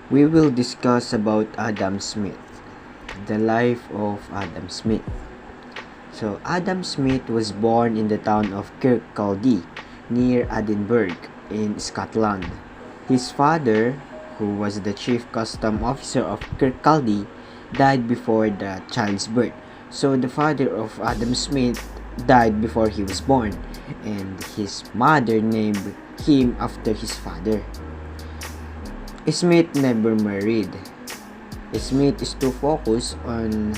We will discuss about Adam Smith, the life of Adam Smith. So, Adam Smith was born in the town of Kirkcaldy, near Edinburgh, in Scotland. His father, who was the chief custom officer of Kirkcaldy, died before the child's birth. So, the father of Adam Smith died before he was born, and his mother named him after his father. Smith never married. Smith is too focused on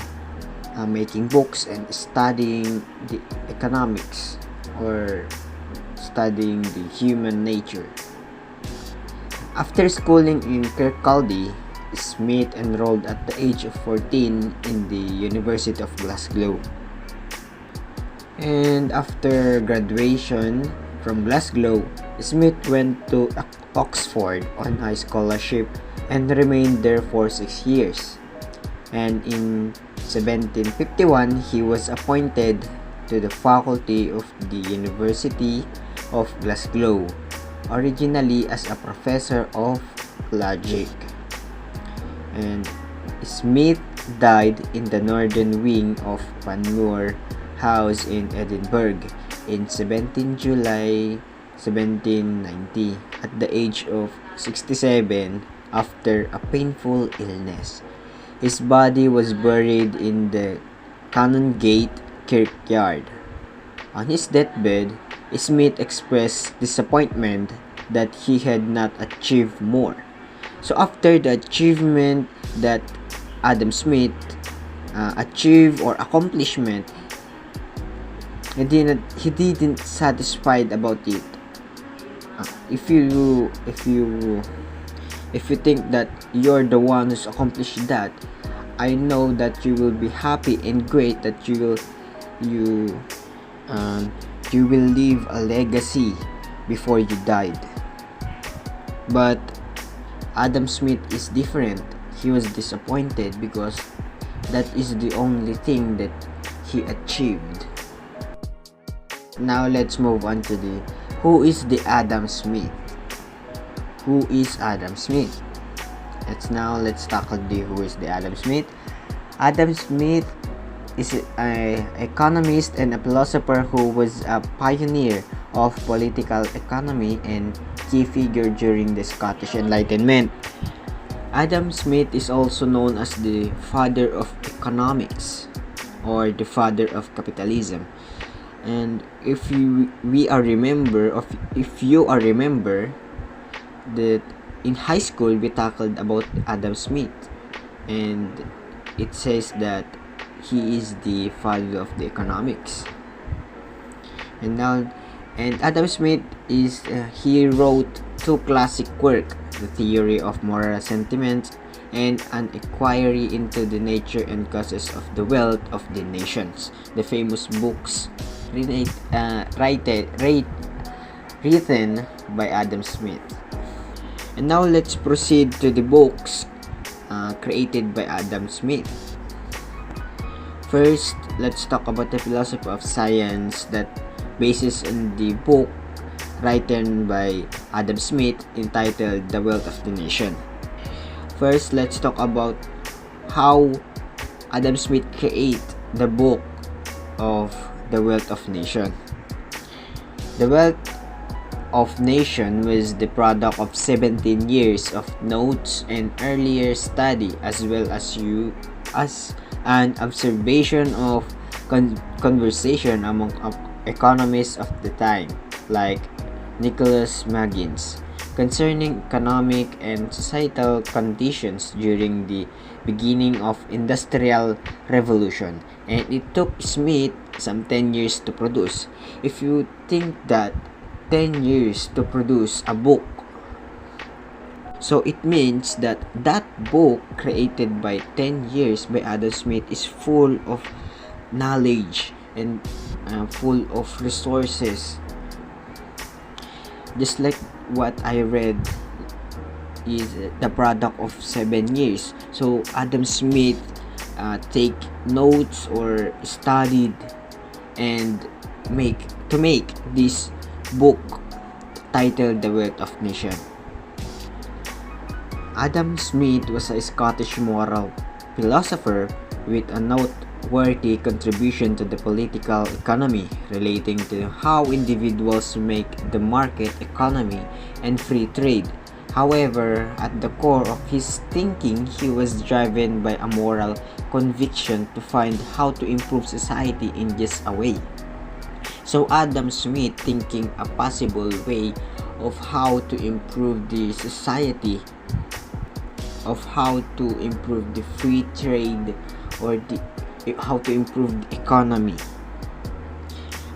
making books and studying the economics or studying the human nature. After schooling in Kirkcaldy, Smith enrolled at the age of 14 in the University of Glasgow. And after graduation from Glasgow, Smith went to Oxford on a scholarship and remained there for 6 years. And in 1751, he was appointed to the faculty of the University of Glasgow, originally as a professor of logic. And Smith died in the northern wing of Panmure House in Edinburgh in 17 July 1790 at the age of 67 after a painful illness. His body was buried in the Canongate Kirkyard. On his deathbed, Smith expressed disappointment that he had not achieved more. So after the achievement that Adam Smith achieved or accomplishment, he didn't satisfied about it. If you think that you're the one who's accomplished that, I know that you will be happy and great that you will leave a legacy before you died. But Adam Smith is different. He was disappointed because that is the only thing that he achieved. Now let's move on to who is the Adam Smith? Who is Adam Smith? Let's tackle who is the Adam Smith. Adam Smith is an economist and a philosopher who was a pioneer of political economy and key figure during the Scottish Enlightenment. Adam Smith is also known as the father of economics or the father of capitalism. And if you are remember that in high school we tackled about Adam Smith, and it says that he is the father of the economics. And Adam Smith he wrote two classic works, The Theory of Moral Sentiments and An Inquiry into the Nature and Causes of the Wealth of the Nations, the famous books written by Adam Smith. And now let's proceed to the books created by Adam Smith. First, let's talk about the philosophy of science that bases on the book written by Adam Smith entitled The Wealth of the Nation. First, let's talk about how Adam Smith created the book of The Wealth of Nation. The Wealth of Nation was the product of 17 years of notes and earlier study, as well as an observation of conversation among economists of the time, like Nicholas Maggins, concerning economic and societal conditions during the beginning of Industrial Revolution, and it took Smith some 10 years to produce. If you think that 10 years to produce a book, so it means that book created by 10 years by Adam Smith is full of knowledge and full of resources. Just like what I read is the product of 7 years. So Adam Smith take notes or studied and make this book titled The Wealth of Nation. Adam Smith was a Scottish moral philosopher with a noteworthy contribution to the political economy, relating to how individuals make the market economy and free trade. However, at the core of his thinking, he was driven by a moral conviction to find how to improve society in just a way. So Adam Smith thinking a possible way of how to improve the society, of how to improve the free trade, or how to improve the economy.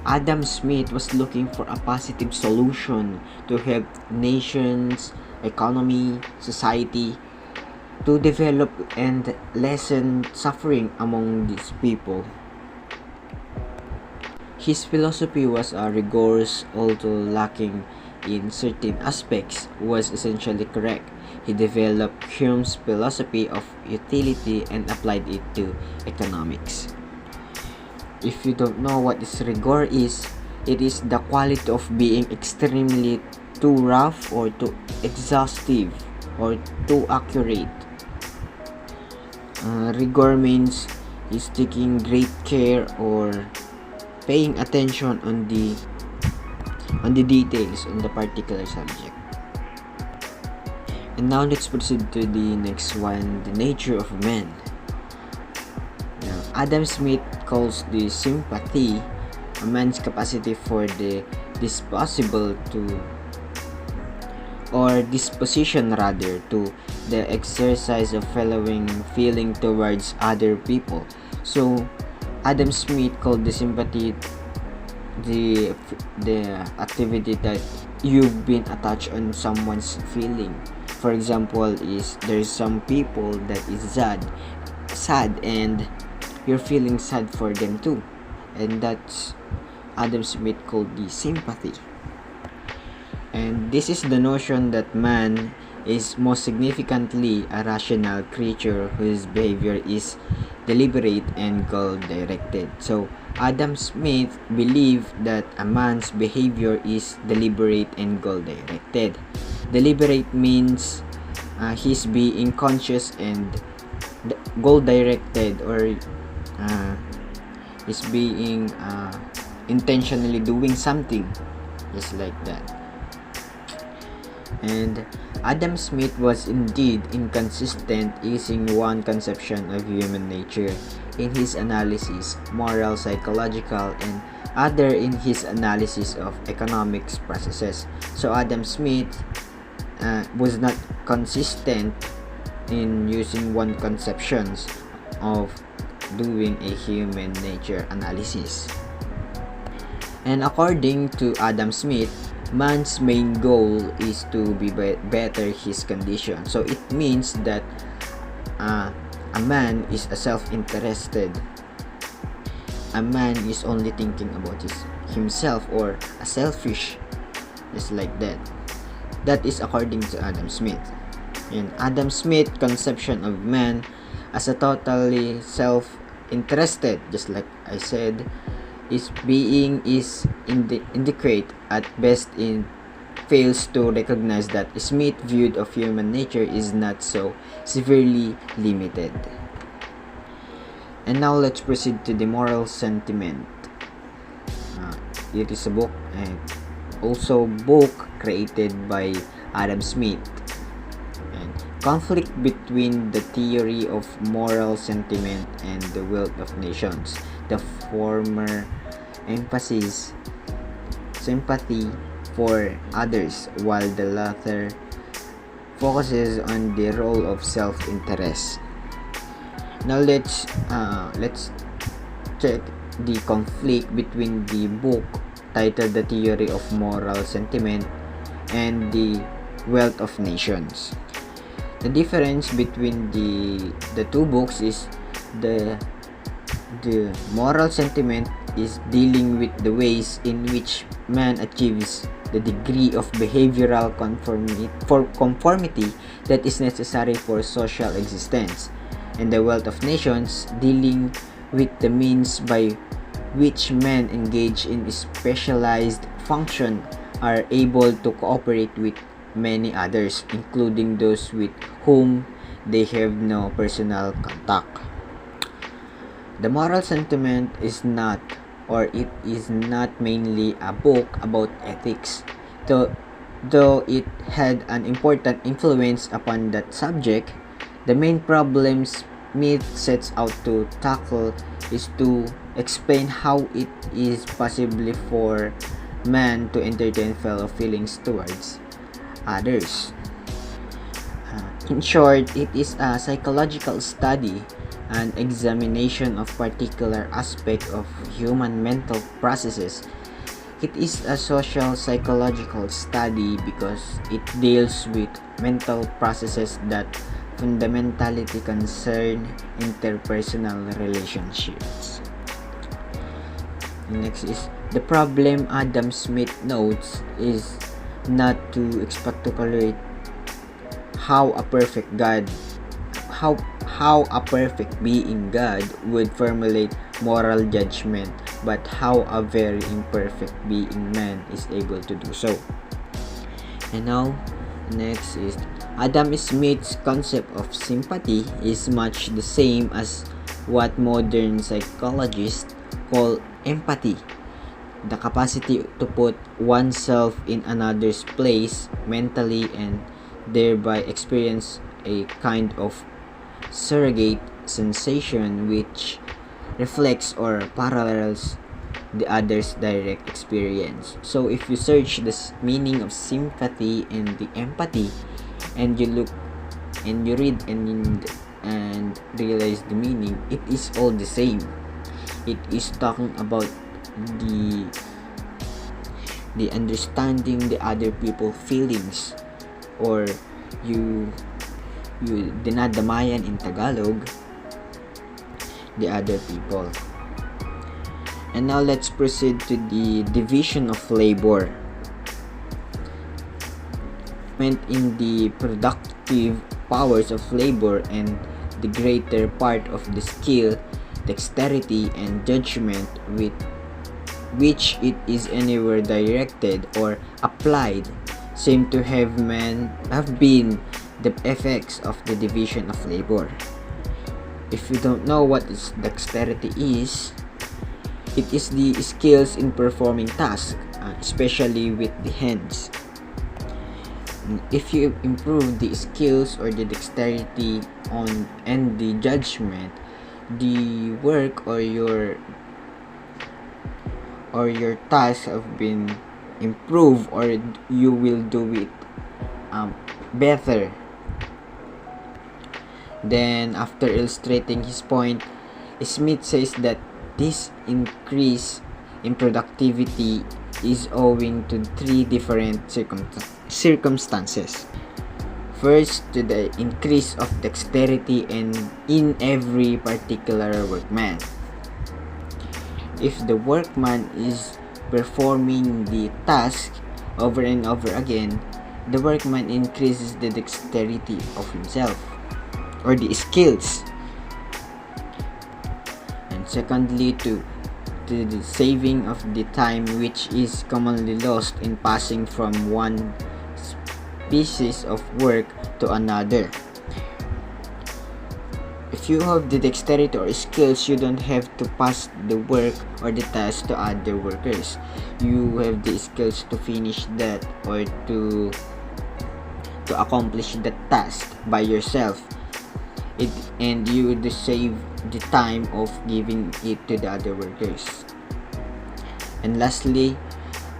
Adam Smith was looking for a positive solution to help nations, economy, society to develop and lessen suffering among these people. His philosophy was rigorous, although lacking in certain aspects, was essentially correct. He developed Hume's philosophy of utility and applied it to economics. If you don't know what this rigor is, it is the quality of being extremely too rough or too exhaustive or too accurate. Rigor means is taking great care or paying attention on the details on the particular subject. And now let's proceed to the next one, the nature of man. Now, Adam Smith calls the sympathy a man's capacity for the disposition to the exercise of feeling towards other people. So Adam Smith called the sympathy the activity that you've been attached on someone's feeling. For example, is there's some people that is sad and you're feeling sad for them too, and that's Adam Smith called the sympathy. And this is the notion that man is most significantly a rational creature whose behavior is deliberate and goal-directed. So Adam Smith believed that a man's behavior is deliberate and goal-directed. Deliberate means he's being conscious, and goal-directed or is being intentionally doing something, just like that. And Adam Smith was indeed inconsistent using one conception of human nature in his analysis, moral, psychological, and other in his analysis of economics processes. So Adam Smith was not consistent in using one conceptions of doing a human nature analysis. And according to Adam Smith, man's main goal is to better his condition. So it means that a man is a self-interested. A man is only thinking about himself, or a selfish, just like that. That is according to Adam Smith. And Adam Smith's conception of man as a totally self-interested, just like I said, is inadequate at best, fails to recognize that Smith viewed of human nature is not so severely limited. And now let's proceed to the moral sentiment. It is a book, and also book created by Adam Smith. And conflict between the theory of moral sentiment and the wealth of nations. The former emphasizes sympathy for others, while the latter focuses on the role of self-interest. Now let's check the conflict between the book titled The Theory of Moral Sentiment and the Wealth of Nations. The difference between the two books is the moral sentiment is dealing with the ways in which man achieves the degree of behavioral conformity that is necessary for social existence, and the wealth of nations dealing with the means by which men engage in specialized function are able to cooperate with many others, including those with whom they have no personal contact. The moral sentiment is not, or it is not mainly a book about ethics, though it had an important influence upon that subject. The main problems Smith sets out to tackle is to explain how it is possible for man to entertain fellow feelings towards others. In short, it is a psychological study, an examination of particular aspect of human mental processes. It is a social psychological study because it deals with mental processes that fundamentally concern interpersonal relationships. Next is the problem Adam Smith notes is not to speculate how a perfect God how a perfect being God would formulate moral judgment, but how a very imperfect being man is able to do so. And now, next is Adam Smith's concept of sympathy is much the same as what modern psychologists call empathy, the capacity to put oneself in another's place mentally and thereby experience a kind of surrogate sensation which reflects or parallels the other's direct experience. So if you search the meaning of sympathy and the empathy, and you look and you read and realize the meaning, it is all the same. It is talking about the understanding the other people's feelings, or you dinadamayan in Tagalog the other people. And now let's proceed to the division of labor. Meant in the productive powers of labor and the greater part of the skill, dexterity, and judgment with which it is anywhere directed or applied seem to have been the effects of the division of labor. If you don't know what dexterity is, it is the skills in performing tasks, especially with the hands. If you improve the skills or the dexterity and the judgment, the work or your tasks have been improved, or you will do it better. Then, after illustrating his point, Smith says that this increase in productivity is owing to three different circumstances. First, to the increase of dexterity in every particular workman. If the workman is performing the task over and over again, the workman increases the dexterity of himself or the skills. And secondly, to the saving of the time which is commonly lost in passing from one species of work to another. If you have the dexterity or skills, you don't have to pass the work or the task to other workers. You have the skills to finish that or to accomplish the task by yourself. And you would save the time of giving it to the other workers. And lastly,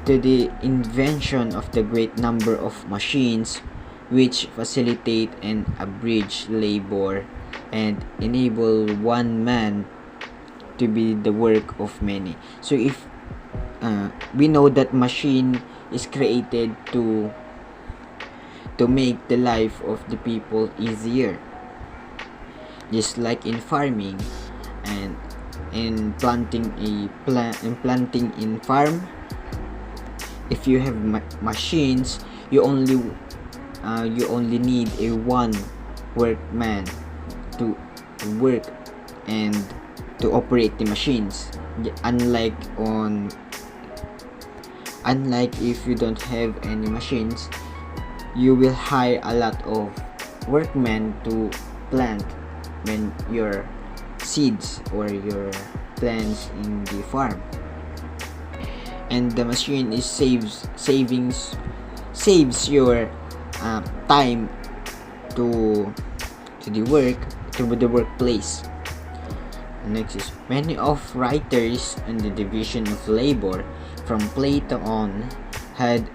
to the invention of the great number of machines which facilitate and abridge labor and enable one man to be the work of many. So if we know that machine is created to make the life of the people easier, just like in farming and in planting in farm. If you have machines, you only need a one workman to work and to operate the machines. Unlike if you don't have any machines, you will hire a lot of workmen to plant when your seeds or your plants in the farm, and the machine is saves your time to the workplace. Next is many of writers on the division of labor from Plato on had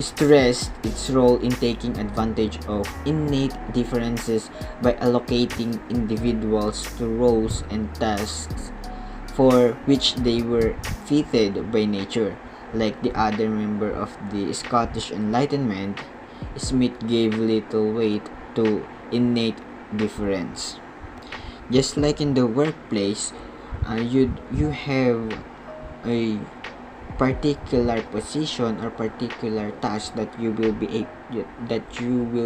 stressed its role in taking advantage of innate differences by allocating individuals to roles and tasks for which they were fitted by nature. Like the other member of the Scottish Enlightenment, Smith gave little weight to innate difference. Just like in the workplace, you have a particular position or particular task that you will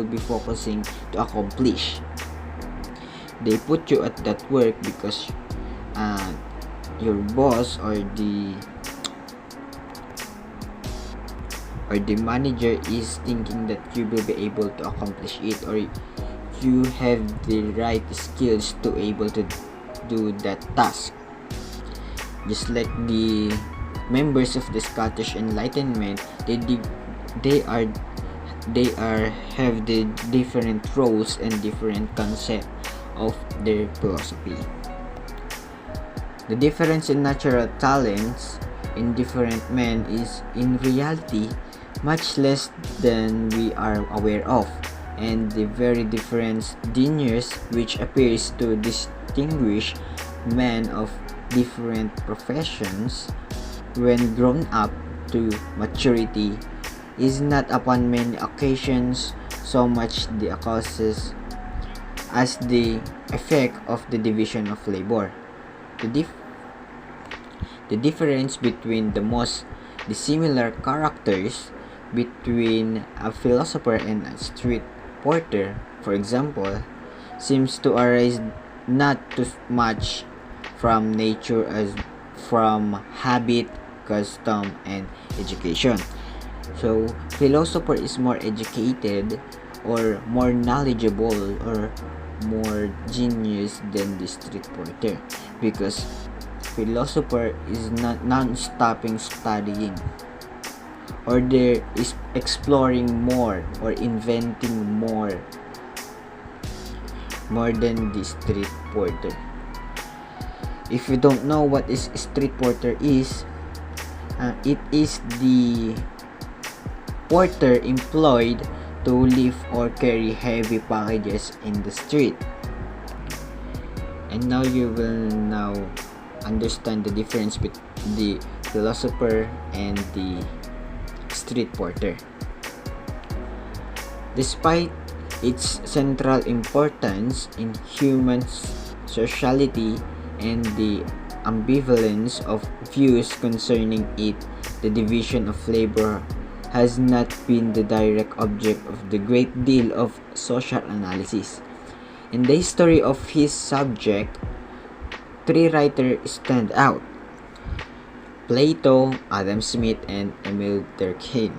be focusing to accomplish. They put you at that work because your boss or the manager is thinking that you will be able to accomplish it, or you have the right skills to able to do that task. Just like the members of the Scottish Enlightenment, they have the different roles and different concept of their philosophy. The difference in natural talents in different men is in reality much less than we are aware of, and the very different genius which appears to distinguish men of different professions when grown up to maturity is not upon many occasions so much the causes as the effect of the division of labor. The difference between the most dissimilar characters between a philosopher and a street porter, for example, seems to arise not too much from nature as from habit, custom, and education. So, philosopher is more educated or more knowledgeable or more genius than the street porter, because philosopher is not non-stopping studying, or there is exploring more or inventing more than the street porter. If you don't know what is street porter is, it is the porter employed to lift or carry heavy packages in the street. And now you will now understand the difference between the philosopher and the street porter. Despite its central importance in human sociality and the ambivalence of views concerning it, the division of labor has not been the direct object of the great deal of social analysis. In the history of his subject, three writers stand out: Plato, Adam Smith, and Emile Durkheim.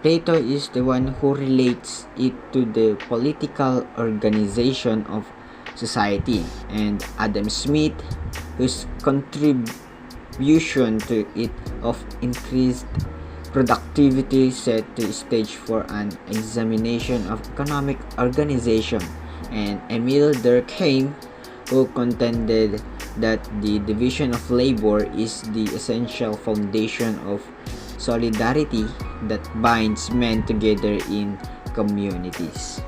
Plato is the one who relates it to the political organization of society, and Adam Smith, whose contribution to it of increased productivity set the stage for an examination of economic organization, and Emile Durkheim, who contended that the division of labor is the essential foundation of solidarity that binds men together in communities.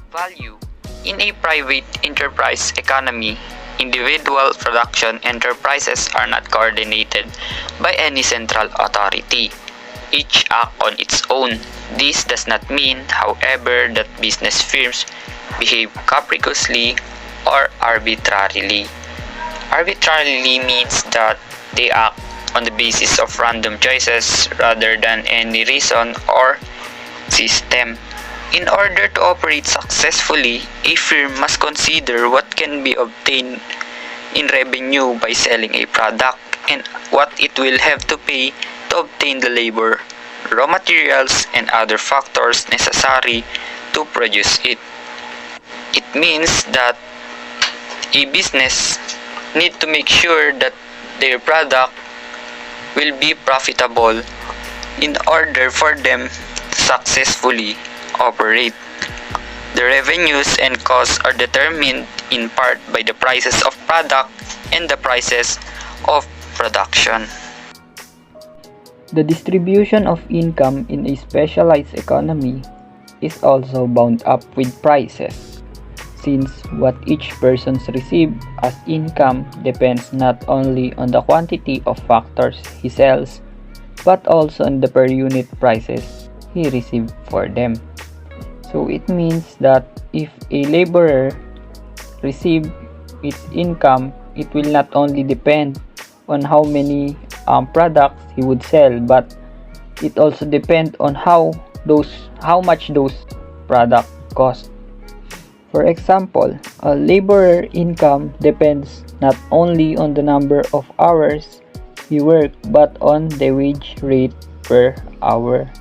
Value. In a private enterprise economy, individual production enterprises are not coordinated by any central authority. Each act on its own. This does not mean, however, that business firms behave capriciously or arbitrarily. Arbitrarily means that they act on the basis of random choices rather than any reason or system. In order to operate successfully, a firm must consider what can be obtained in revenue by selling a product and what it will have to pay to obtain the labor, raw materials, and other factors necessary to produce it. It means that a business need to make sure that their product will be profitable in order for them to successfully operate. The revenues and costs are determined in part by the prices of product and the prices of production. The distribution of income in a specialized economy is also bound up with prices, since what each person receives as income depends not only on the quantity of factors he sells, but also on the per unit prices he received for them. So it means that if a laborer receives its income, it will not only depend on how many products he would sell, but it also depends on how much those products cost. For example, a laborer income depends not only on the number of hours he works, but on the wage rate per hour.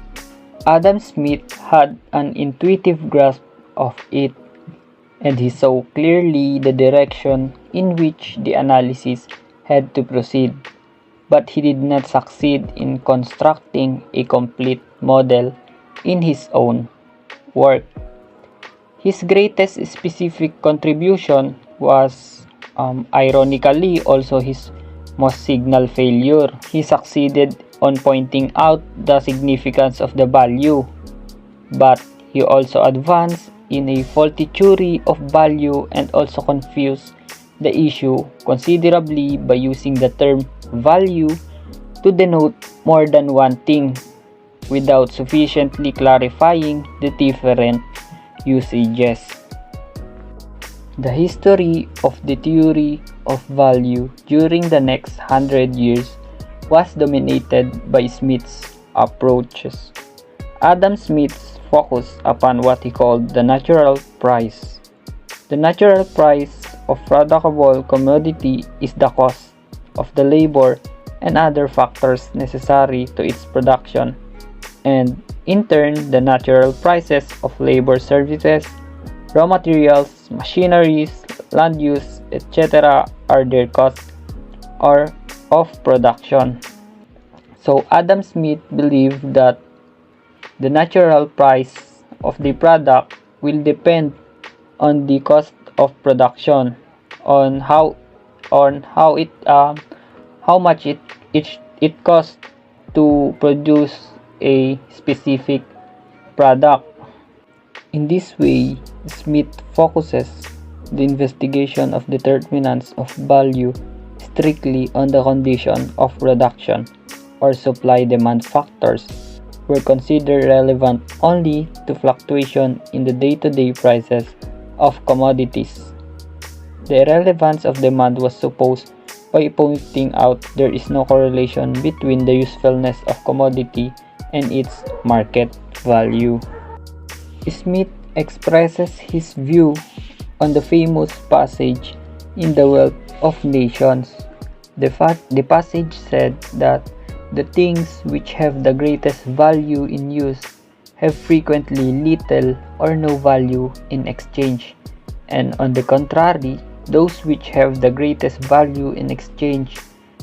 Adam Smith had an intuitive grasp of it, and he saw clearly the direction in which the analysis had to proceed, but he did not succeed in constructing a complete model in his own work. His greatest specific contribution was, ironically, also his most signal failure. He succeeded on pointing out the significance of the value, but he also advanced in a faulty theory of value and also confused the issue considerably by using the term value to denote more than one thing without sufficiently clarifying the different usages. The history of the theory of value during the next 100 years was dominated by Smith's approaches. Adam Smith's focused upon what he called the natural price. The natural price of producable commodity is the cost of the labor and other factors necessary to its production, and in turn, the natural prices of labor, services, raw materials, machineries, land use, etc. are their costs or of production. So Adam Smith believed that the natural price of the product will depend on the cost of production, on how much it costs to produce a specific product. In this way, Smith focuses the investigation of determinants of value strictly on the condition of production, or supply-demand factors were considered relevant only to fluctuation in the day-to-day prices of commodities. The irrelevance of demand was supposed by pointing out there is no correlation between the usefulness of commodity and its market value. Smith expresses his view on the famous passage in The Wealth of Nations. The passage said that the things which have the greatest value in use have frequently little or no value in exchange, and on the contrary, those which have the greatest value in exchange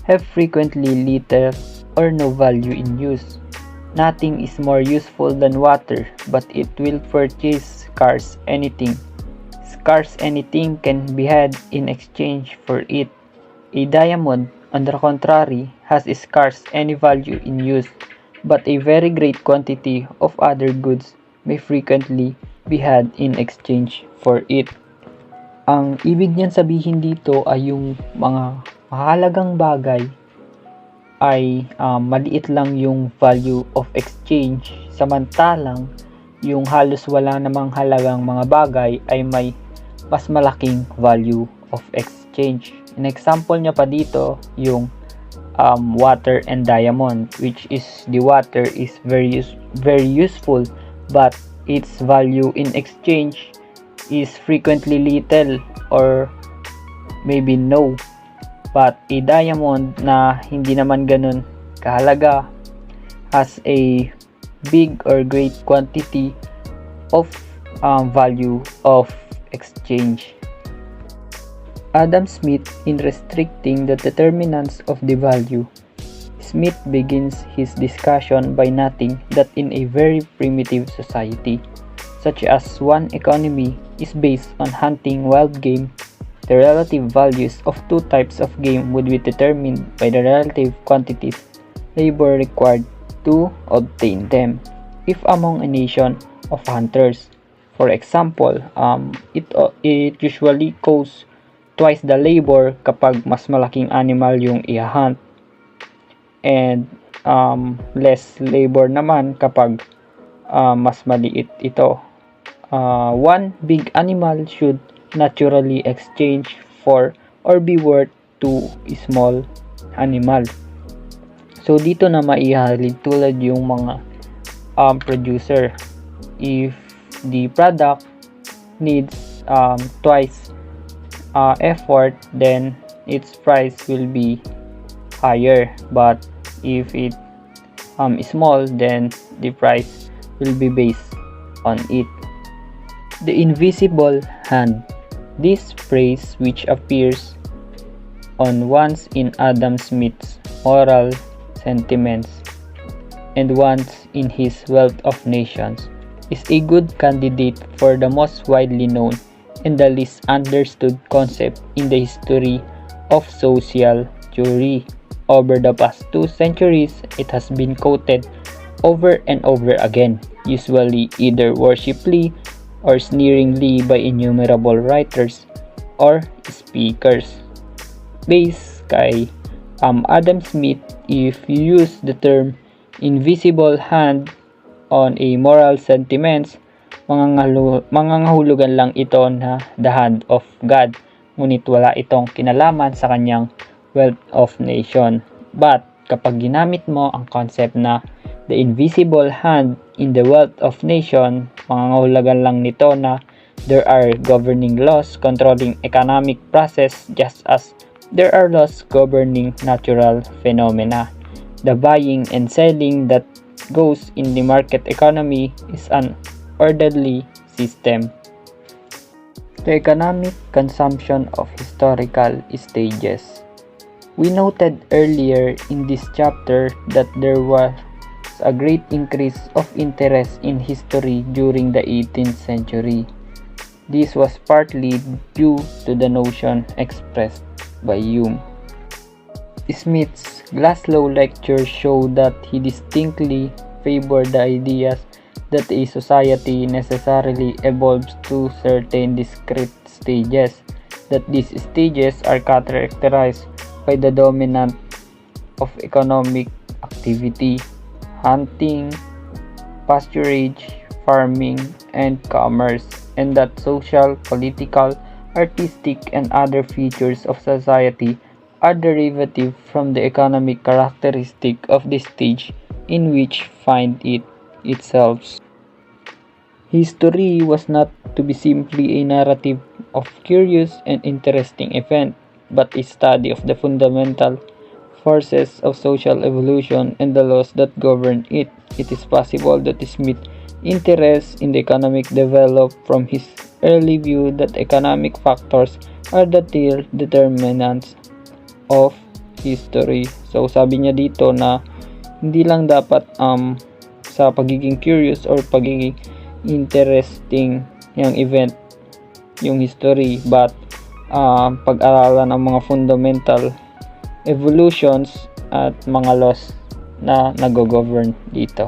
have frequently little or no value in use. Nothing is more useful than water, but it will purchase scarce anything. Scarce anything can be had in exchange for it. A diamond, on the contrary, has scarce any value in use, but a very great quantity of other goods may frequently be had in exchange for it. Ang ibig niyan sabihin dito ay yung mga mahalagang bagay ay maliit lang yung value of exchange, samantalang yung halos wala namang halagang mga bagay ay may mas malaking value of exchange. An example niya pa dito yung water and diamond, which is the water is very useful, but its value in exchange is frequently little or maybe no. But a diamond na hindi naman ganun kahalaga has a big or great quantity of value of exchange. Adam Smith, in restricting the determinants of the value, Smith begins his discussion by noting that in a very primitive society, such as one economy is based on hunting wild game, the relative values of two types of game would be determined by the relative quantities labor required to obtain them. If among a nation of hunters, for example, it usually costs twice the labor kapag mas malaking animal yung i-hunt, and less labor naman kapag mas maliit ito. One big animal should naturally exchange for or be worth two small animal. So dito na maihalin tulad yung mga producer. If the product needs twice effort, then its price will be higher, but if it is small, then the price will be based on it. The invisible hand. This phrase, which appears on once in Adam Smith's moral sentiments and once in his Wealth of Nations, is a good candidate for the most widely known and the least understood concept in the history of social theory. Over the past 2 centuries, it has been quoted over and over again, usually either worshipfully or sneeringly by innumerable writers or speakers. Based kay Adam Smith, if you use the term invisible hand on a moral sentiments, mangangahulugan lang ito na the hand of God, ngunit wala itong kinalaman sa kanyang Wealth of Nation. But kapag ginamit mo ang concept na the invisible hand in the Wealth of Nation, mangangahulugan lang nito na there are governing laws controlling economic process just as there are laws governing natural phenomena. The buying and selling that goes in the market economy is an orderly system. The economic consumption of historical stages. We noted earlier in this chapter that there was a great increase of interest in history during the 18th century. This was partly due to the notion expressed by Hume. Smith's Glasgow lectures show that he distinctly favored the ideas that a society necessarily evolves to certain discrete stages, that these stages are characterized by the dominant of economic activity, hunting, pasturage, farming, and commerce, and that social, political, artistic, and other features of society are derivative from the economic characteristic of the stage in which find it itself. History was not to be simply a narrative of curious and interesting event, but a study of the fundamental forces of social evolution and the laws that govern it. It is possible that Smith's interest in the economic developed from his early view that economic factors are the determinants of history. So sabi niya dito na hindi lang dapat sa pagiging curious or pagiging interesting yung event, yung history, but pag-aralan ang mga fundamental evolutions at mga laws na nag-govern dito.